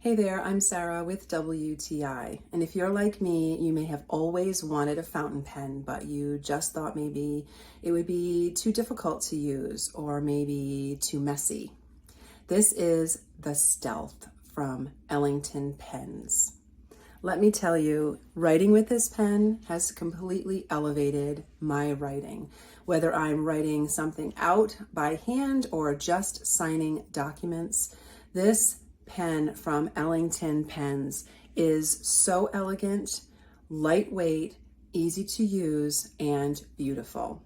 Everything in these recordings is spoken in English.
Hey there, I'm Sarah with WTI, and if you're like me, you may have always wanted a fountain pen, but you just thought maybe it would be too difficult to use or maybe too messy. This is the Stealth from Ellington Pens. Let me tell you, writing with this pen has completely elevated my writing. Whether I'm writing something out by hand or just signing documents, this pen from Ellington Pens is so elegant, lightweight, easy to use, and beautiful.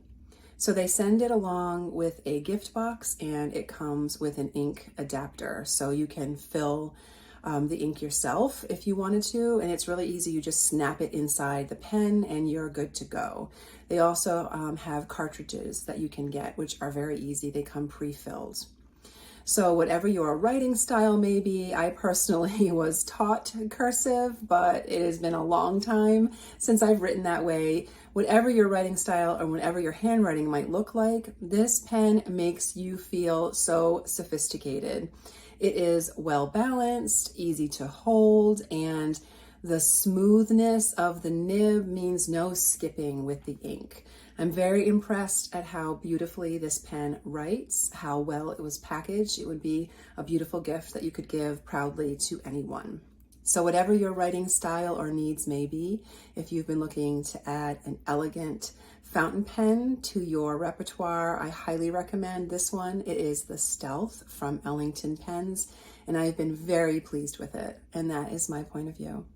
So they send it along with a gift box, and it comes with an ink adapter, so you can fill the ink yourself if you wanted to, and it's really easy. You just snap it inside the pen and you're good to go. They also have cartridges that you can get, which are very easy. They come pre-filled. So whatever your writing style may be, I personally was taught cursive, but it has been a long time since I've written that way. Whatever your writing style or whatever your handwriting might look like, this pen makes you feel so sophisticated. It is well balanced, easy to hold, and the smoothness of the nib means no skipping with the ink. I'm very impressed at how beautifully this pen writes, how well it was packaged. It would be a beautiful gift that you could give proudly to anyone. So whatever your writing style or needs may be, if you've been looking to add an elegant fountain pen to your repertoire, I highly recommend this one. It is the Stealth from Ellington Pens, and I've been very pleased with it, and that is my point of view.